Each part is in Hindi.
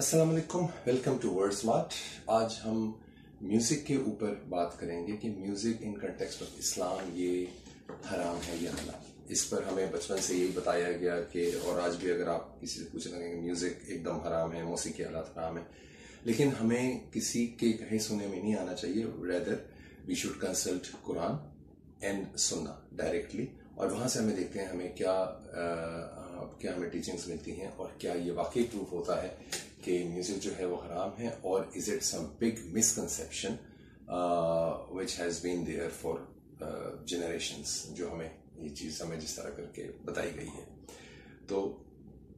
अस्सलाम वालेकुम, वेलकम टू वर्ड स्मार्ट। आज हम म्यूज़िक के ऊपर बात करेंगे कि music in context of Islam ये हराम है या हलाल। इस पर हमें बचपन से यही बताया गया कि, और आज भी अगर आप किसी से पूछने लगेंगे म्यूज़िक एकदम हराम है, मौसीकी आलात हराम है, लेकिन हमें किसी के कहे सुने में नहीं आना चाहिए। Rather we should consult Quran and Sunnah directly, और वहाँ से हमें देखते हैं हमें क्या हमें टीचिंग्स मिलती हैं और क्या ये वाकई प्रूफ होता है कि म्यूजिक जो है वो हराम है, और is it some big misconception which has been there for generations, जो हमें ये चीज़ हमें जिस तरह करके बताई गई है। तो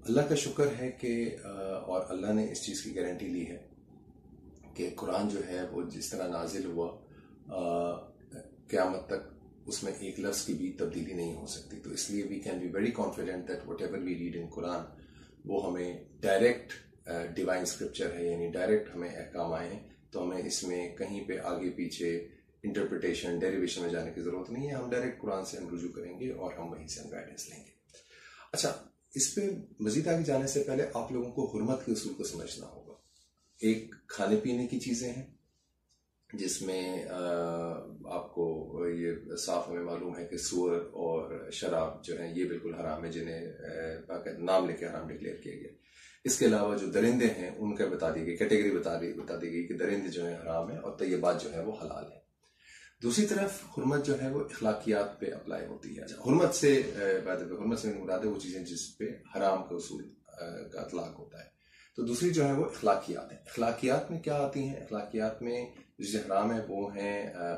अल्लाह का शुक्र है कि और अल्लाह ने इस चीज़ की गारंटी ली है कि कुरान जो है वो जिस तरह नाजिल हुआ क़यामत तक उसमें एक लफ्ज़ की भी तब्दीली नहीं हो सकती। तो इसलिए we can be very confident that whatever we read in Quran वो हमें डायरेक्ट डिवाइन स्क्रिप्चर है, यानी डायरेक्ट हमें अहकाम आए, तो हमें इसमें कहीं पे आगे पीछे इंटरप्रिटेशन डेरिवेशन में जाने की ज़रूरत नहीं है। हम डायरेक्ट कुरान से हम रुजू करेंगे और हम वहीं से हम गाइडेंस लेंगे। अच्छा, इस पे मज़ीद आगे जाने से पहले आप लोगों को हुर्मत के उसूल को समझना होगा। एक खाने पीने की चीज़ें हैं जिसमें आपको ये साफ हमें मालूम है कि सूअर और शराब जो है ये बिल्कुल हराम है, जिन्हें नाम लेके हराम डिक्लेयर किया गया। इसके अलावा जो दरिंदे हैं उनका बता दी गई, कैटेगरी बता दी गई कि दरिंदे जो है हराम है और तय्यबात जो है वो हलाल है। दूसरी तरफ हुर्मत जो है वो इखलाकियात पे अप्लाई होती है। हुर्मत से मुराद है वो चीज़ें जिस पे हराम का उसूल का अतलाक होता है। तो दूसरी जो है वो इखलाकियात है। इखलाकियात में क्या आती हैं? इखलाकियात में जो हराम है वो है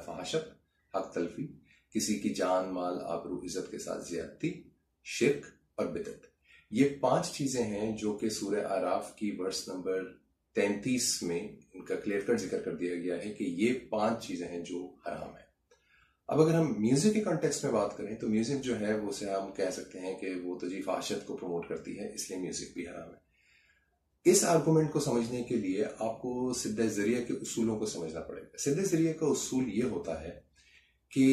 फहाशत, हक तलफी, किसी की जान माल आबरू इज्जत के साथ ज्यादती, शिर्क और बिदअत। ये 5 चीजें हैं जो कि सूरह आराफ की वर्स नंबर 33 में इनका क्लियर कट जिक्र कर दिया गया है कि ये 5 चीजें हैं जो हराम है। अब अगर हम म्यूजिक के कॉन्टेक्स्ट में बात करें तो म्यूजिक जो है वो से हम कह सकते हैं कि वो तो जी फहाशत को प्रमोट करती है, इसलिए म्यूजिक भी हराम है। इस आर्गुमेंट को समझने के लिए आपको सिद्दे ज़रिया के उसूलों को समझना पड़ेगा। सिद्दे ज़रिया का उसूल ये होता है कि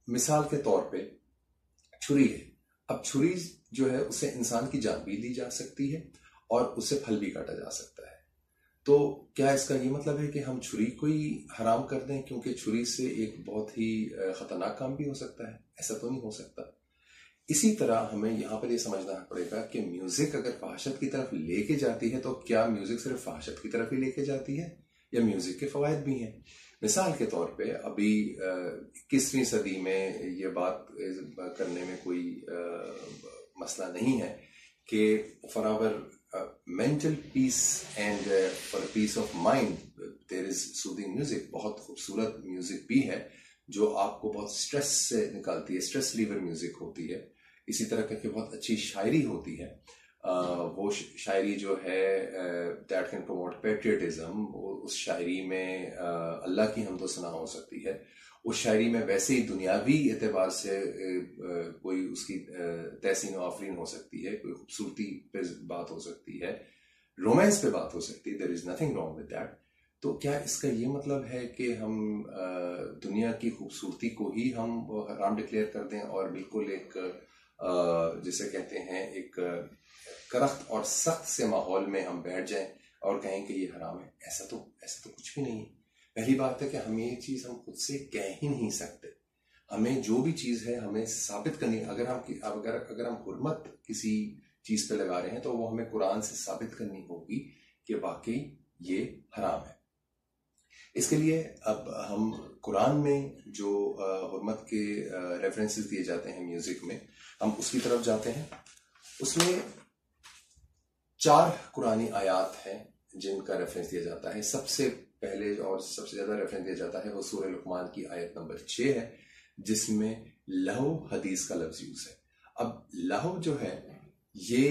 मिसाल के तौर पे छुरी है। अब छुरी जो है उससे इंसान की जान भी ली जा सकती है और उससे फल भी काटा जा सकता है। तो क्या इसका ये मतलब है कि हम छुरी को ही हराम कर दें क्योंकि छुरी से एक बहुत ही खतरनाक काम भी हो सकता है? ऐसा तो नहीं हो सकता। इसी तरह हमें यहाँ पर यह समझना पड़ेगा कि म्यूजिक अगर फहाशत की तरफ लेके जाती है तो क्या म्यूजिक सिर्फ फहाशत की तरफ ही लेके जाती है या म्यूजिक के फवायद भी हैं? मिसाल के तौर पे अभी 21वीं सदी में ये बात करने में कोई मसला नहीं है कि for our mental peace and for peace of mind there is soothing music. बहुत खूबसूरत म्यूजिक भी है जो आपको बहुत स्ट्रेस से निकालती है, स्ट्रेस लीवर म्यूजिक होती है। इसी तरह करके बहुत अच्छी शायरी होती है। वो शायरी जो है दैट कैन प्रमोट पेट्रियटिज्म, उस शायरी में अल्लाह की हमदो सना हो सकती है। उस शायरी में वैसे ही दुनियावी एतबार से कोई उसकी तहसीन व आफरीन हो सकती है, कोई खूबसूरती पे बात हो सकती है, रोमांस पे बात हो सकती है। There is nothing wrong with that. तो क्या इसका ये मतलब है कि हम दुनिया की खूबसूरती को ही हम हराम डिक्लेयर कर दें और बिल्कुल एक जिसे कहते हैं एक करख्त और सख्त से माहौल में हम बैठ जाएं और कहें कि ये हराम है? ऐसा तो कुछ भी नहीं है। पहली बात है कि हम ये चीज़ हम खुद से कह ही नहीं सकते। हमें जो भी चीज़ है हमें साबित करनी। अगर हम हुर्मत किसी चीज़ पे लगा रहे हैं तो वो हमें कुरान से साबित करनी होगी कि वाकई ये हराम है। इसके लिए अब हम कुरान में जो हुर्मत के रेफरेंसेस दिए जाते हैं म्यूजिक में, हम उसकी तरफ जाते हैं। उसमें 4 कुरानी आयात हैं जिनका रेफरेंस दिया जाता है। सबसे पहले और सबसे ज्यादा रेफरेंस दिया जाता है वो सूरह लुकमान की आयत नंबर 6 है, जिसमें लहव हदीस का लफ्ज यूज है। अब लहव जो है ये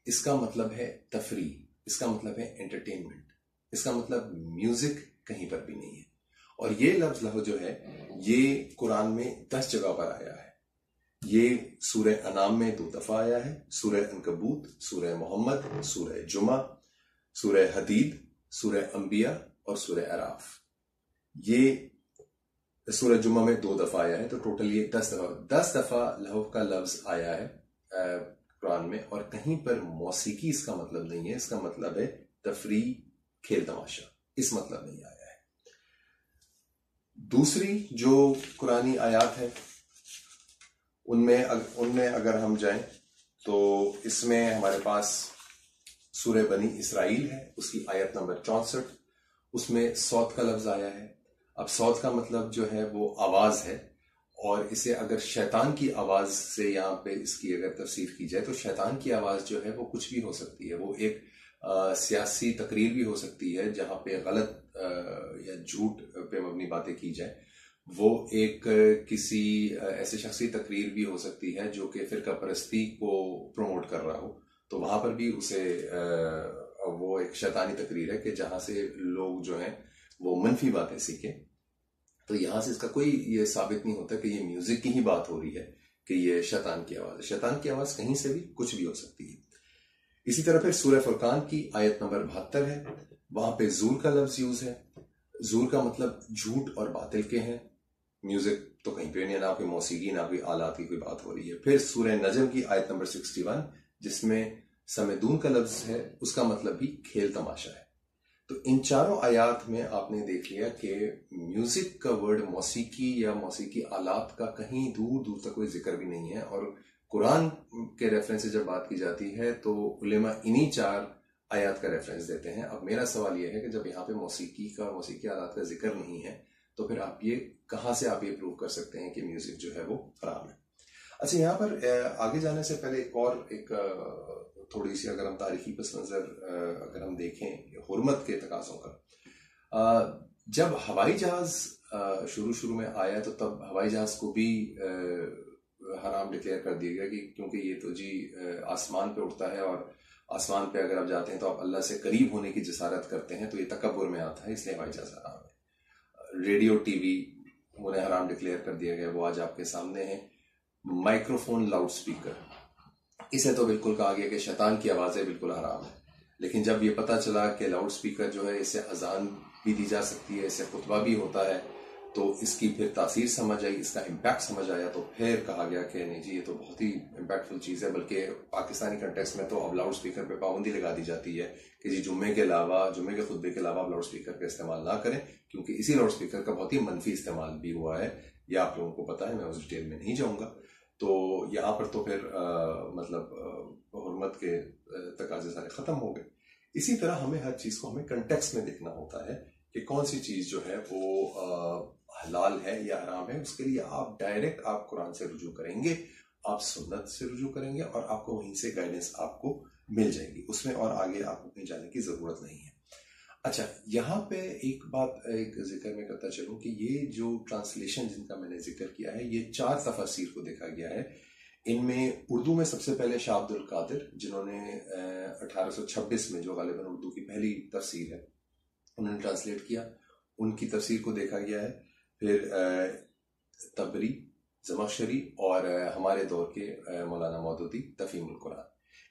इसका मतलब है तफरी, इसका मतलब है एंटरटेनमेंट, इसका मतलब म्यूजिक कहीं पर भी नहीं है। और ये लफ्ज लहव जो है ये कुरान में 10 जगह पर आया है। ये सूरह अनाम में 2 दफा आया है, सूरह अनकबूत, सूरह मोहम्मद, सूरह जुमा, सूरह हदीद, सूरह अंबिया और सूरह अराफ। ये सूरह जुमा में 2 दफा आया है, तो टोटल ये 10 दफा लहव का लफ्ज आया है कुरान में, और कहीं पर मौसीकी इसका मतलब नहीं है। इसका मतलब है तफरी, खेल तमाशा, इस मतलब नहीं आया है। दूसरी जो कुरानी आयात है उनमें अगर हम जाएं तो इसमें हमारे पास सूरह बनी इसराइल है, उसकी आयत नंबर 64, उसमें सौत का लफ्ज आया है। अब सौत का मतलब जो है वो आवाज है, और इसे अगर शैतान की आवाज से यहाँ पे इसकी अगर तफसीर की जाए तो शैतान की आवाज जो है वो कुछ भी हो सकती है। वो एक सियासी तकरीर भी हो सकती है जहां पे गलत या झूठ पे मबनी बातें की जाए। वो एक किसी ऐसे शख्सी तकरीर भी हो सकती है जो कि फिरका परस्ती को प्रमोट कर रहा हो, तो वहां पर भी उसे वो एक शैतानी तकरीर है कि जहां से लोग जो हैं वो मनफी बातें सीखें। तो यहां से इसका कोई ये साबित नहीं होता कि ये म्यूजिक की ही बात हो रही है कि ये शैतान की आवाज है। शैतान की आवाज कहीं से भी कुछ भी हो सकती है। इसी तरह फिर सूरह फुरकान की आयत नंबर 72 है, वहां पे जूर का लफ्ज यूज है। जूर का मतलब झूठ और बातिल के हैं। म्यूजिक तो कहीं पे नहीं, ना कोई मौसीकी ना कोई आलात की कोई बात हो रही है। फिर सूरह नजम की आयत नंबर 61 जिसमें समेदून का लफ्ज है, उसका मतलब भी खेल तमाशा है। तो इन चारों आयात में आपने देख लिया कि म्यूजिक का वर्ड मौसीकी या मौसीकी आलात का कहीं दूर दूर तक कोई जिक्र भी नहीं है। और कुरान के रेफरेंस से जब बात की जाती है तो उलेमा इन्हीं 4 आयात का रेफरेंस देते हैं। अब मेरा सवाल यह है कि जब यहाँ पे मौसीकी आलात का जिक्र नहीं है तो फिर आप ये कहां से आप ये प्रूव कर सकते हैं कि म्यूजिक जो है वो हराम है। अच्छा, यहाँ पर आगे जाने से पहले एक थोड़ी सी अगर हम तारीखी पस नजर अगर हम देखें हुर्मत के तकाज़ों का, जब हवाई जहाज शुरू में आया तो तब हवाई जहाज को भी हराम डिक्लेयर कर दिया गया कि क्योंकि ये तो जी आसमान पे उड़ता है, और आसमान पे अगर आप जाते हैं तो आप अल्लाह से करीब होने की जसारत करते हैं, तो ये तकब्बुर में आता है, इसलिए हवाई जहाज हराम है। रेडियो टीवी उन्हें हराम डिक्लेयर कर दिया गया, वो आज आपके सामने है। माइक्रोफोन, लाउड स्पीकर, इसे तो बिल्कुल कहा गया कि शैतान की आवाजें बिल्कुल हराम है। लेकिन जब ये पता चला कि लाउड स्पीकर जो है इससे अजान भी दी जा सकती है, इससे खुतबा भी होता है, तो इसकी फिर तासीर समझ आई, इसका इम्पैक्ट समझ आया, तो फिर कहा गया कि नहीं जी ये तो बहुत ही इम्पैक्टफुल चीज़ है। बल्कि पाकिस्तानी कंटेक्स्ट में तो अब लाउड स्पीकर पे पाबंदी लगा दी जाती है कि जी जुम्मे के खुतबे के अलावा आप लाउड स्पीकर का इस्तेमाल ना करें, क्योंकि इसी लाउड स्पीकर का बहुत ही मनफी इस्तेमाल भी हुआ है। यह आप लोगों को पता है, मैं उस डिटेल में नहीं जाऊंगा। तो यहाँ पर तो फिर हुर्मत के तकाजे सारे खत्म हो गए। इसी तरह हर चीज को हमें कंटेक्स्ट में देखना होता है कि कौन सी चीज जो है वो हलाल है या हराम है। उसके लिए आप डायरेक्ट आप कुरान से रुजू करेंगे, आप सुन्नत से रुजू करेंगे, और आपको वहीं से गाइडेंस आपको मिल जाएगी, उसमें और आगे आपको कहीं जाने की जरूरत नहीं है। अच्छा, यहाँ पे एक बात एक जिक्र में करता चलूं कि ये जो ट्रांसलेशन जिनका मैंने जिक्र किया है, ये 4 तफसीर को देखा गया है। इनमें उर्दू में सबसे पहले शाह अब्दुल कादिर, जिन्होंने 1826 में, जो गालिबन उर्दू की पहली तफसीर है, उन्होंने ट्रांसलेट किया, उनकी तफसीर को देखा गया है। फिर तबरी, ज़मख़शरी और हमारे दौर के मौलाना मौदूदी तफ़हीमुल कुरान,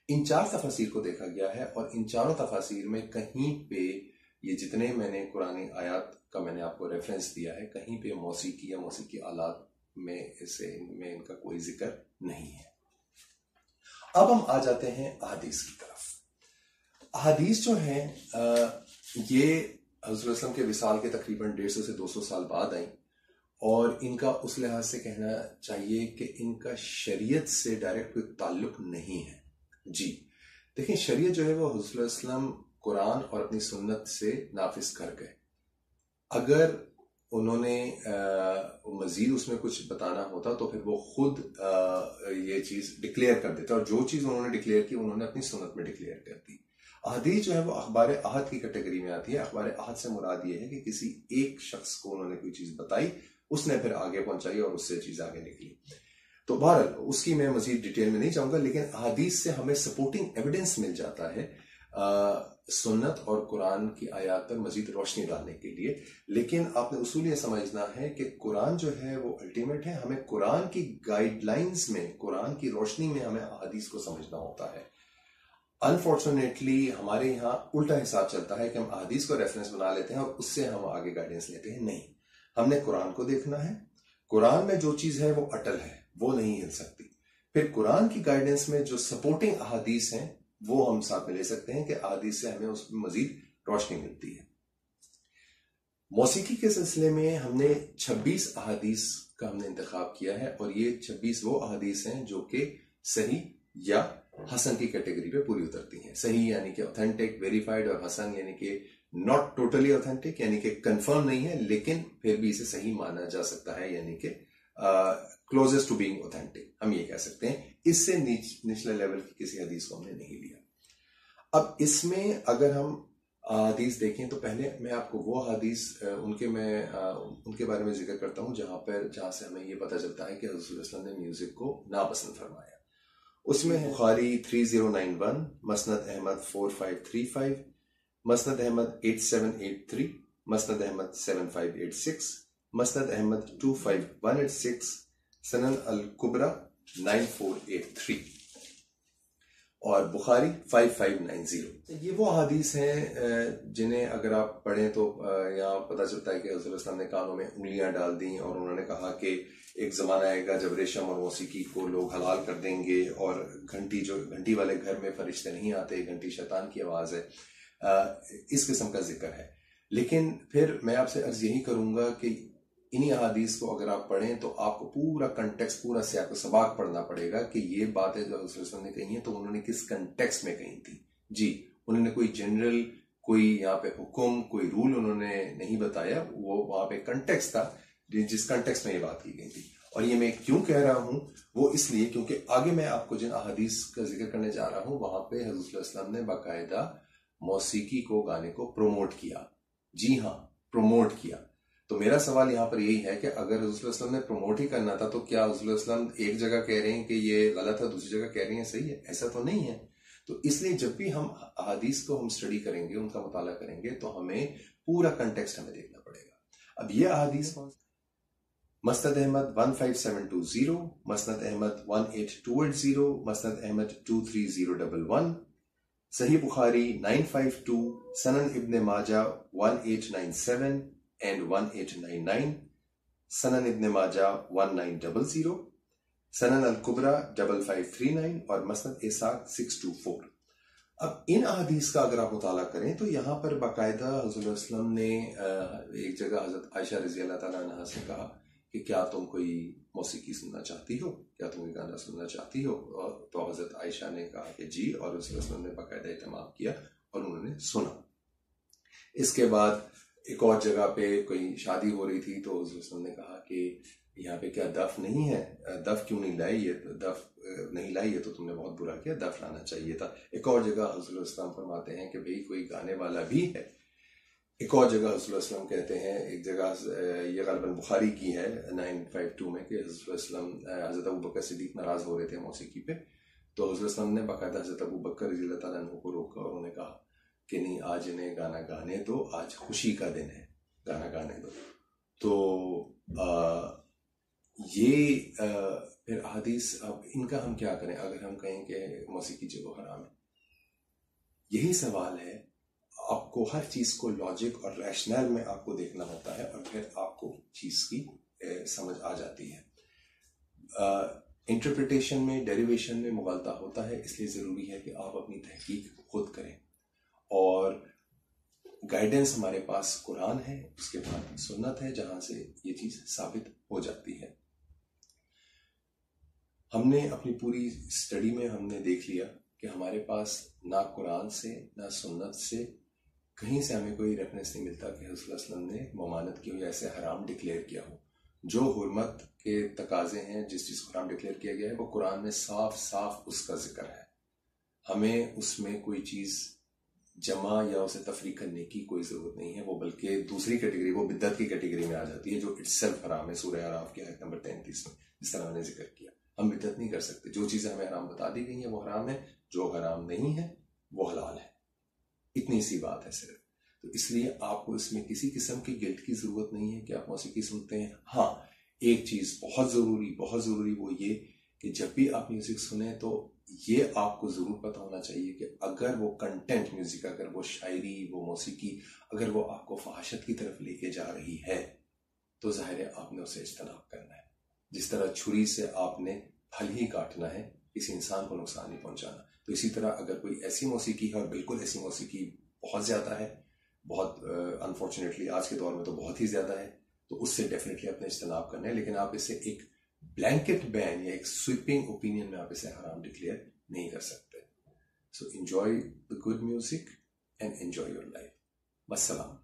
इन 4 तफसीर को देखा गया है। और इन चारों तफसीर में कहीं पे ये जितने मैंने कुरानी आयात का मैंने आपको रेफरेंस दिया है, कहीं पे मौसीकी या मौसीकी आलात में इनका कोई जिक्र नहीं है। अब हम आ जाते हैं अहादीस की तरफ। अहादीस जो है ये हज़रत सल्लल्लाहु के विसाल के तकरीबन 150 से 200 साल बाद आई, और इनका उस लिहाज से कहना चाहिए कि इनका शरीयत से डायरेक्ट कोई ताल्लुक नहीं है। जी देखिए, शरीयत जो है वो हज़रत सल्लल्लाहु कुरान और अपनी सुन्नत से नाफिज कर गए। अगर उन्होंने मजीद उसमें कुछ बताना होता तो फिर वो खुद ये चीज डिक्लेयर कर देते, और जो चीज उन्होंने डिक्लेयर की उन्होंने अपनी सुन्नत में डिक्लेयर कर दी। अहदीस जो है वो अखबार अहद की कैटेगरी में आती है। अखबार अहद से मुराद ये है कि किसी एक शख्स को उन्होंने कोई चीज बताई, उसने फिर आगे पहुंचाई और उससे चीज आगे निकली। तो बहरहाल उसकी मैं मजीद डिटेल में नहीं जाऊंगा, लेकिन अहदीस से हमें सपोर्टिंग एविडेंस मिल जाता है सुन्नत और कुरान की आयत पर मजीद रोशनी डालने के लिए। लेकिन आपने उसूल ये समझना है कि कुरान जो है वो अल्टीमेट है। हमें कुरान की गाइडलाइंस में, कुरान की रोशनी में हमें अहदीस को समझना होता है। अनफॉर्चुनेटली हमारे यहाँ उल्टा हिसाब चलता है कि हम अहदीस को रेफरेंस बना लेते हैं और उससे हम आगे गाइडेंस लेते हैं। नहीं, हमने कुरान को देखना है। कुरान में जो चीज है वो अटल है, वो नहीं हिल सकती। फिर कुरान की गाइडेंस में जो सपोर्टिंग अहादीस हैं वो हम साथ में ले सकते हैं कि अहादीस से हमें उसमें मजीद रोशनी मिलती है। मौसीकी के सिलसिले में हमने 26 अहादीस का हमने इंतखाब किया है और ये 26 वो अहादीस हैं जो कि सही या हसन की कैटेगरी पे पूरी उतरती हैं। सही यानी कि ऑथेंटिक, वेरीफाइड, और हसन यानी कि नॉट टोटली ऑथेंटिक यानी कि कंफर्म नहीं है लेकिन फिर भी इसे सही माना जा सकता है, यानी कि क्लोजेस्ट टू बीइंग ऑथेंटिक हम ये कह सकते हैं। इससे निचले लेवल की किसी हदीस को हमने नहीं लिया। अब इसमें अगर हम हदीस देखें तो पहले मैं आपको वो हदीस उनके बारे में जिक्र करता हूं जहां से हमें ये पता चलता है कि हुज़ूर सल्लल्लाहु अलैहि वसल्लम ने म्यूजिक को नापसंद फरमाया। उसमें है बुखारी 3091, मसनद अहमद 4535, मसनद अहमद 8783, मसनद अहमद 7586, मसनद अहमद 25186, सनन अल कुबरा 9483 और बुखारी 5590। ये वो हदीस हैं जिन्हें अगर आप पढ़ें तो यहाँ पता चलता है कि हुज़ूर सल्लल्लाहु अलैहि वसल्लम ने कानों में उंगलियां डाल दी और उन्होंने कहा कि एक जमाना आएगा जब रेशम और मौसीकी को लोग हलाल कर देंगे और घंटी वाले घर में फरिश्ते नहीं आते, घंटी शैतान की आवाज है। इस किस्म का जिक्र है। लेकिन फिर मैं आपसे अर्ज यही करूंगा कि इन्हीं अहादीस को अगर आप पढ़ें तो आपको पूरा कंटेक्स्ट, पूरा सियाक सबाक पढ़ना पड़ेगा कि ये बातें जो हुज़ूर ने कही हैं तो उन्होंने किस कंटेक्स्ट में कही थी। जी, उन्होंने कोई जनरल, कोई यहाँ पे हुक्म, कोई रूल उन्होंने नहीं बताया, वो वहां पे कंटेक्स्ट था जिस कंटेक्स्ट में ये बात की गई थी। और ये मैं क्यों कह रहा हूं वो इसलिए क्योंकि आगे मैं आपको जिन अहादीस का जिक्र करने जा रहा हूं वहां पे हुज़ूर सल्लल्लाहु अलैहि वसल्लम ने बाकायदा मौसीकी को, गाने को प्रमोट किया। जी हाँ, प्रमोट किया। तो मेरा सवाल यहाँ पर यही है कि अगर हुज़ूर सल्लल्लाहु अलैहि वसल्लम ने प्रमोट ही करना था तो क्या हुज़ूर सल्लल्लाहु अलैहि वसल्लम एक जगह कह रहे हैं कि ये गलत है, दूसरी जगह कह रहे हैं सही है? ऐसा तो नहीं है। तो इसलिए जब भी हम अहादीस को हम स्टडी करेंगे, उनका मुताला करेंगे तो हमें पूरा कंटेक्स्ट हमें देखना पड़ेगा। अब ये अहादीस मसनद अहमद 15720, मसनद अहमद 18280, मसनद अहमद 23011, सही बुखारी 952, सनन इब्न माजा 1897 and 1899, सनन इब्न माजा 1900, सनन अल कुबरा 5539 और मसनद इसाक 624। अब इन अहादीस का अगर आप मुताला करें तो यहाँ पर बाकायदा हुज़ूर सल्लल्लाहु अलैहि वसल्लम ने एक जगह हज़रत आयशा रज़ी अल्लाह तआला अन्हा से कहा कि क्या तुम कोई मौसीकी सुनना चाहती हो, क्या तुम ये गाना सुनना चाहती हो? तो हज़रत आयशा ने कहा कि जी, और हुज़ूर सल्लल्लाहु अलैहि वसल्लम ने बाकायदा इत्माम किया और उन्होंने सुना। इसके बाद एक और जगह पे कोई शादी हो रही थी तो हुज़ूर सल्लल्लाहु अलैहि वसल्लम ने कहा कि यहाँ पे क्या दफ नहीं है, दफ क्यों नहीं लाई? ये दफ नहीं लाई है तो तुमने बहुत बुरा किया, दफ लाना चाहिए था। एक और जगह हुज़ूर सल्लल्लाहु अलैहि वसल्लम फरमाते हैं कि भाई कोई गाने वाला भी है। एक और जगह हुज़ूर सल्लल्लाहु अलैहि वसल्लम कहते हैं, एक जगह ये ग़ालिबन बुखारी की है 952 में, कि हुज़ूर सल्लल्लाहु अलैहि वसल्लम हज़रत अबू बकर सिद्दीक़ नाराज हो रहे थे मौसीकी पे, तो हुज़ूर सल्लल्लाहु अलैहि वसल्लम ने बाकायदा हज़रत अबू बकर रज़ी अल्लाह तआला अन्हु को रोका और उन्होंने कहा कि नहीं, आज इन्हें गाना गाने दो, आज खुशी का दिन है, गाना गाने दो। तो फिर हदीस, अब इनका हम क्या करें अगर हम कहें कि मौसीकी जो हराम है? यही सवाल है। आपको हर चीज को लॉजिक और रैशनल में आपको देखना होता है और फिर आपको चीज की समझ आ जाती है। इंटरप्रिटेशन में, डेरिवेशन में मुगालता होता है, इसलिए जरूरी है कि आप अपनी तहकीक खुद करें। और गाइडेंस हमारे पास कुरान है, उसके बाद सुन्नत है, जहां से ये चीज साबित हो जाती है। हमने अपनी पूरी स्टडी में हमने देख लिया कि हमारे पास ना कुरान से ना सुन्नत से कहीं से हमें कोई रेफरेंस नहीं मिलता कि हुज़ूर सल्लल्लाहु अलैहि वसल्लम ने ममानत की हो या ऐसे हराम डिक्लेयर किया हो। जो हुर्मत के तकाजे हैं, जिस चीज को हराम डिक्लेयर किया गया है, वो कुरान में साफ साफ उसका जिक्र है। हमें उसमें कोई चीज जमा या उसे तफरीक करने की कोई जरूरत नहीं है। वो बल्कि दूसरी कैटेगरी, वो बिद्दत की कैटेगरी में आ जाती है, जो इट्सेल्फ हराम है। सूरह आराफ की आयत नंबर 33 में जिस तरह मैंने जिक्र किया, हम बिद्दत नहीं कर सकते। जो चीजें हमें हराम बता दी गई हैं वो हराम है, जो हराम नहीं है वो हलाल है। इतनी सी बात है सिर्फ। तो इसलिए आपको इसमें किसी किस्म की गिल्ट की जरूरत नहीं है कि आप मौसीकी सुनते हैं। हाँ, एक चीज बहुत जरूरी वो ये कि जब भी आप म्यूजिक सुने तो ये आपको जरूर पता होना चाहिए कि अगर वो कंटेंट म्यूजिक, अगर वो शायरी, वो मौसीकी, अगर वो आपको फहाशत की तरफ लेके जा रही है तो जाहिर है आपने उसे इज्तनाब करना है। जिस तरह छुरी से आपने फल ही काटना है, किसी इंसान को नुकसान नहीं पहुंचाना। तो इसी तरह अगर कोई ऐसी मौसीकी है, और बिल्कुल ऐसी मौसीकी बहुत ज़्यादा है, बहुत अनफॉर्चुनेटली आज के दौर में तो बहुत ही ज़्यादा है, तो उससे डेफिनेटली अपने इज्तनाब करना है। लेकिन आप इसे एक ब्लैंकेट बैन या एक स्वीपिंग ओपिनियन में आप इसे हराम डिक्लेयर नहीं कर सकते। So enjoy the good music and enjoy your life. वस्सलाम।